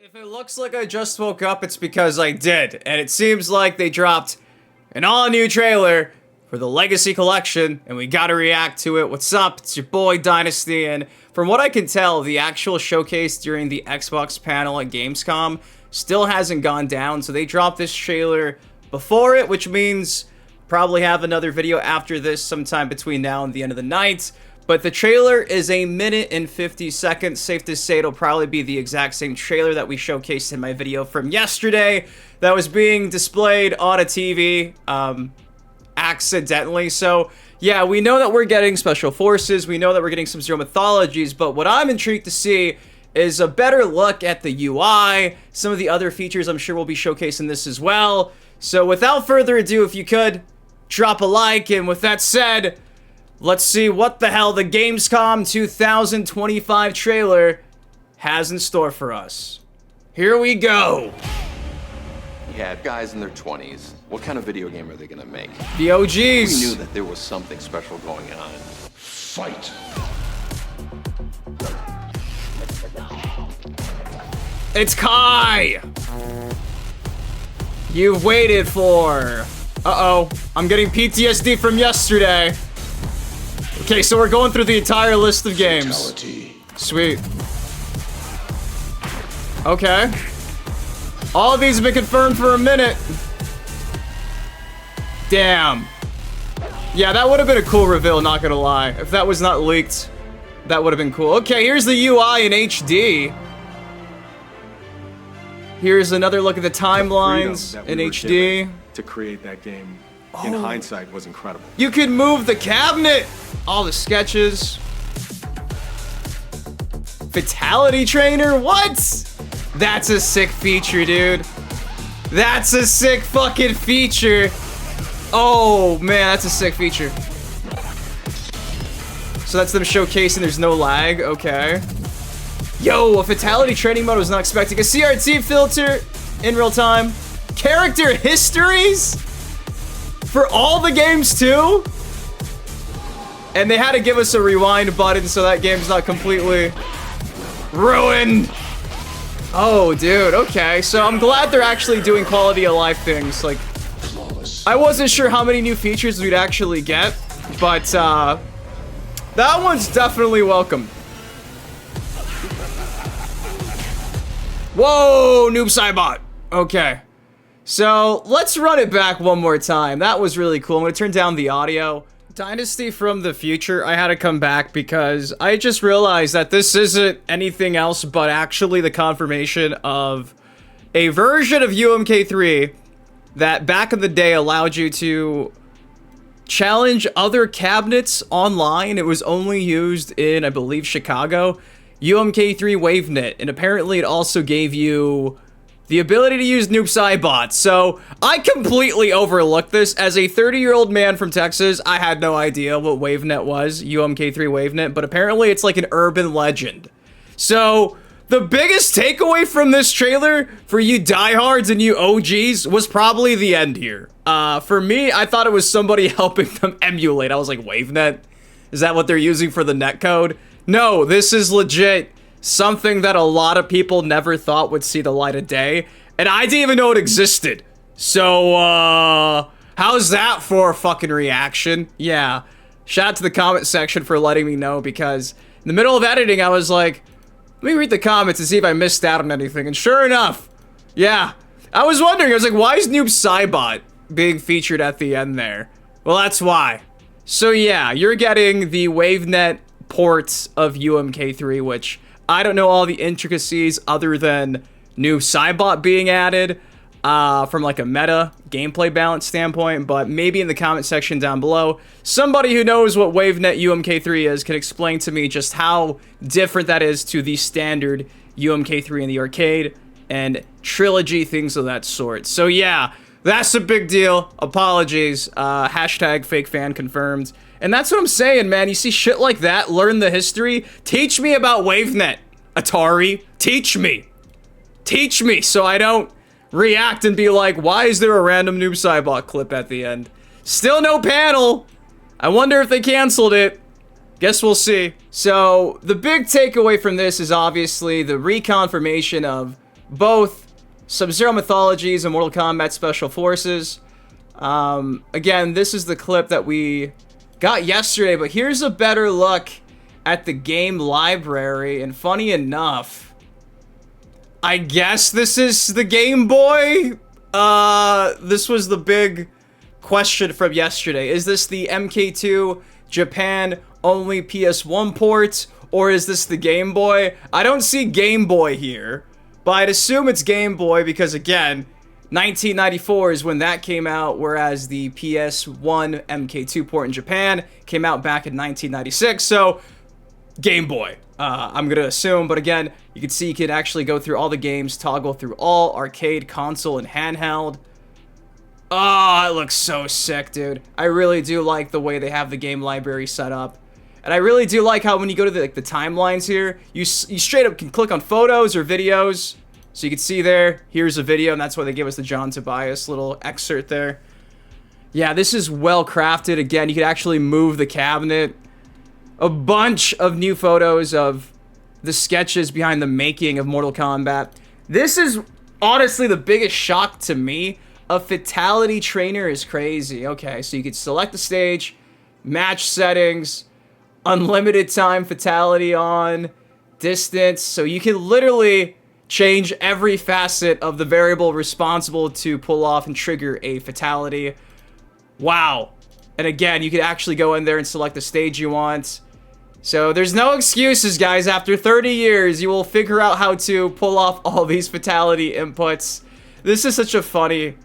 If it looks like I just woke up, it's because I did. And it seems like they dropped an all-new trailer for the Legacy Collection, and we gotta react to it. What's up? It's your boy, Dynasty, and from what I can tell, the actual showcase during the Xbox panel at Gamescom still hasn't gone down, so they dropped this trailer before it, which means probably have another video after this sometime between now and the end of the night. But the trailer is 1 minute and 50 seconds. Safe to say it'll probably be the exact same trailer that we showcased in my video from yesterday that was being displayed on a TV accidentally. So yeah, we know that we're getting Special Forces, we know that we're getting some Zero Mythologies, but what I'm intrigued to see is a better look at the UI, some of the other features I'm sure we'll be showcasing this as well. So without further ado, if you could, drop a like, and with that said, let's see what the hell the Gamescom 2025 trailer has in store for us. Here we go. Yeah, guys in their 20s. What kind of video game are they gonna make? The OGs. We knew that there was something special going on. Fight. It's Kai. You've waited for. Uh-oh. I'm getting PTSD from yesterday. Okay, so we're going through the entire list of games. Fatality. Sweet. Okay. All of these have been confirmed for a minute. Damn. Yeah, that would have been a cool reveal, not gonna lie. If that was not leaked, that would have been cool. Okay, here's the UI in HD. Here's another look at the timelines in HD. To create that game, in hindsight, was incredible. You can move the cabinet! All the sketches. Fatality trainer? What? That's a sick feature, dude. That's a sick fucking feature. Oh, man, that's a sick feature. So that's them showcasing there's no lag. Okay. Yo, a fatality training mode was not expecting. A CRT filter in real time. Character histories? For all the games, too? And they had to give us a rewind button so that game's not completely ruined. Oh, dude, okay. So I'm glad they're actually doing quality of life things. Like, I wasn't sure how many new features we'd actually get, but that one's definitely welcome. Whoa, Noob Saibot. Okay. So let's run it back one more time. That was really cool. I'm gonna turn down the audio. Dynasty from the future, I had to come back because I just realized that this isn't anything else but actually the confirmation of a version of UMK3 that back in the day allowed you to challenge other cabinets online. It was only used in, I believe, Chicago. UMK3 WaveNet, and apparently it also gave you the ability to use Noob Saibot. So I completely overlooked this. As a 30-year-old man from Texas, I had no idea what WaveNet was, UMK3 WaveNet, but apparently it's like an urban legend. So the biggest takeaway from this trailer for you diehards and you OGs was probably the end here. For me, I thought it was somebody helping them emulate. I was like, WaveNet? Is that what they're using for the netcode? No, this is legit something that a lot of people never thought would see the light of day, and I didn't even know it existed. So, how's that for a fucking reaction? Yeah, shout out to the comment section for letting me know, because in the middle of editing, I was like, let me read the comments and see if I missed out on anything, and sure enough, yeah, I was wondering, I was like, why is Noob Saibot being featured at the end there? Well, that's why. So yeah, you're getting the WaveNet ports of UMK3, which I don't know all the intricacies other than Noob Saibot being added from like a meta gameplay balance standpoint, but maybe in the comment section down below, somebody who knows what WaveNet UMK3 is can explain to me just how different that is to the standard UMK3 in the arcade and trilogy, things of that sort. So yeah, that's a big deal. Apologies. Hashtag fake fan confirmed. And that's what I'm saying, man. You see shit like that, learn the history. Teach me about WaveNet, Atari. Teach me. Teach me so I don't react and be like, why is there a random Noob Saibot clip at the end? Still no panel. I wonder if they canceled it. Guess we'll see. So the big takeaway from this is obviously the reconfirmation of both Sub-Zero Mythologies and Mortal Kombat Special Forces. Again, this is the clip that we got yesterday, but here's a better look at the game library, and funny enough, I guess this is the Game Boy? This was the big question from yesterday. Is this the MK2 Japan only PS1 port, or is this the Game Boy? I don't see Game Boy here, but I'd assume it's Game Boy because, again, 1994 is when that came out, whereas the PS1 MK2 port in Japan came out back in 1996, so Game Boy, I'm gonna assume. But again, you can see you can actually go through all the games, toggle through all arcade, console, and handheld. Oh, it looks so sick, dude. I really do like the way they have the game library set up. And I really do like how when you go to the timelines here, you straight up can click on photos or videos. So you can see there, here's a video, and that's why they give us the John Tobias little excerpt there. Yeah, this is well crafted. Again, you can actually move the cabinet. A bunch of new photos of the sketches behind the making of Mortal Kombat. This is honestly the biggest shock to me. A Fatality trainer is crazy. Okay, so you can select the stage, match settings, unlimited time Fatality on, distance. So you can literally change every facet of the variable responsible to pull off and trigger a Fatality. Wow. And again, you can actually go in there and select the stage you want. So there's no excuses, guys. After 30 years, you will figure out how to pull off all these Fatality inputs. This is such a funny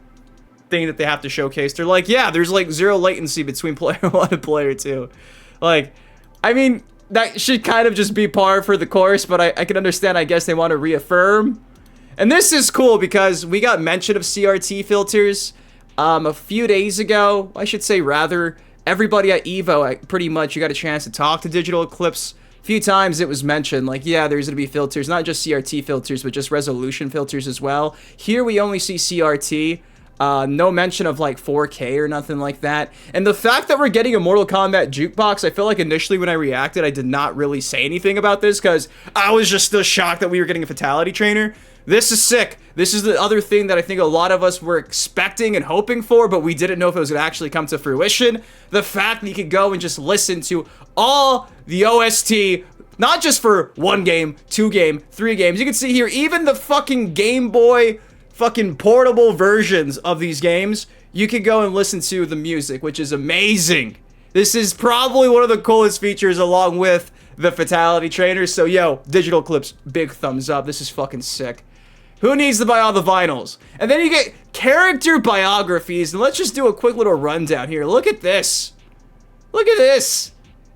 thing that they have to showcase. They're like, yeah, there's like 0 latency between player 1 and player 2. Like, I mean, that should kind of just be par for the course, but I can understand, I guess they want to reaffirm. And this is cool because we got mention of CRT filters a few days ago. I should say, rather, everybody at EVO, pretty much, you got a chance to talk to Digital Eclipse. A few times it was mentioned, like, yeah, there's going to be filters, not just CRT filters, but just resolution filters as well. Here we only see CRT. No mention of like 4K or nothing like that. And the fact that we're getting a Mortal Kombat Jukebox, I feel like initially when I reacted, I did not really say anything about this because I was just still shocked that we were getting a Fatality trainer. This is sick. This is the other thing that I think a lot of us were expecting and hoping for, but we didn't know if it was going to actually come to fruition. The fact that you could go and just listen to all the OST, not just for 1 game, 2 game, 3 games. You can see here, even the fucking Game Boy fucking portable versions of these games, you can go and listen to the music, which is amazing. This is probably one of the coolest features along with the Fatality trainers. So yo, Digital Eclipse, big thumbs up. This is fucking sick. Who needs to buy all the vinyls? And then you get character biographies, and let's just do a quick little rundown here. Look at this. Look at this.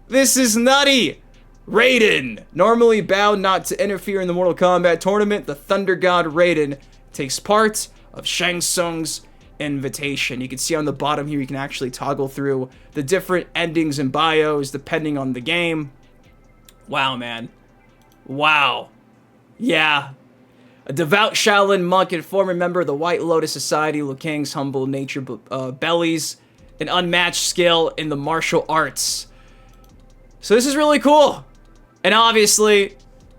This is nutty. Raiden, normally bound not to interfere in the Mortal Kombat tournament, the Thunder God Raiden takes part of Shang Tsung's invitation. You can see on the bottom here, you can actually toggle through the different endings and bios depending on the game. Wow, man. Wow. Yeah. A devout Shaolin monk and former member of the White Lotus Society, Liu Kang's humble nature bellies an unmatched skill in the martial arts. So this is really cool. And obviously,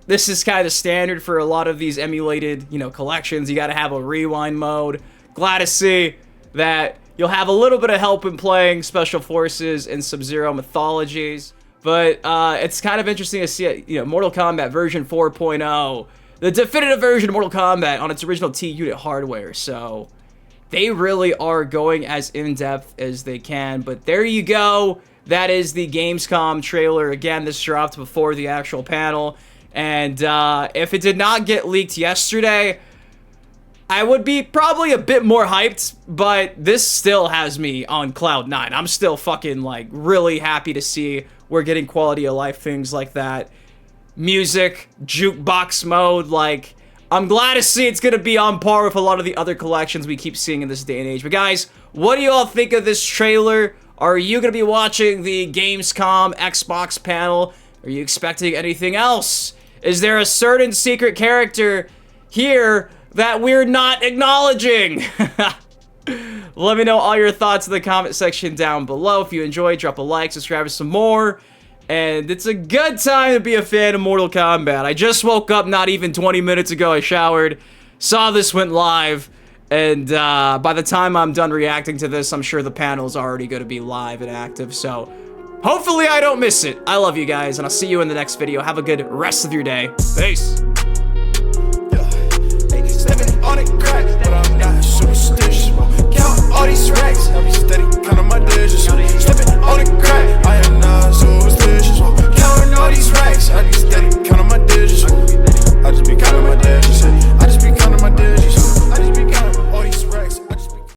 this is kind of standard for a lot of these emulated, collections. You got to have a rewind mode. Glad to see that you'll have a little bit of help in playing Special Forces and Sub-Zero Mythologies. But it's kind of interesting to see, Mortal Kombat version 4.0, the definitive version of Mortal Kombat on its original T-Unit hardware. So they really are going as in-depth as they can. But there you go. That is the Gamescom trailer. Again, this dropped before the actual panel. And if it did not get leaked yesterday, I would be probably a bit more hyped, but this still has me on cloud 9. I'm still fucking, really happy to see we're getting quality of life things like that. Music, jukebox mode, I'm glad to see it's gonna be on par with a lot of the other collections we keep seeing in this day and age. But guys, what do you all think of this trailer? Are you gonna be watching the Gamescom Xbox panel? Are you expecting anything else? Is there a certain secret character here that we're not acknowledging? Let me know all your thoughts in the comment section down below. If you enjoyed, drop a like, subscribe for some more. And it's a good time to be a fan of Mortal Kombat. I just woke up not even 20 minutes ago. I showered. saw this went live, and by the time I'm done reacting to this, I'm sure the panel's already going to be live and active, so hopefully I don't miss it. I love you guys, and I'll see you in the next video. Have a good rest of your day. Peace.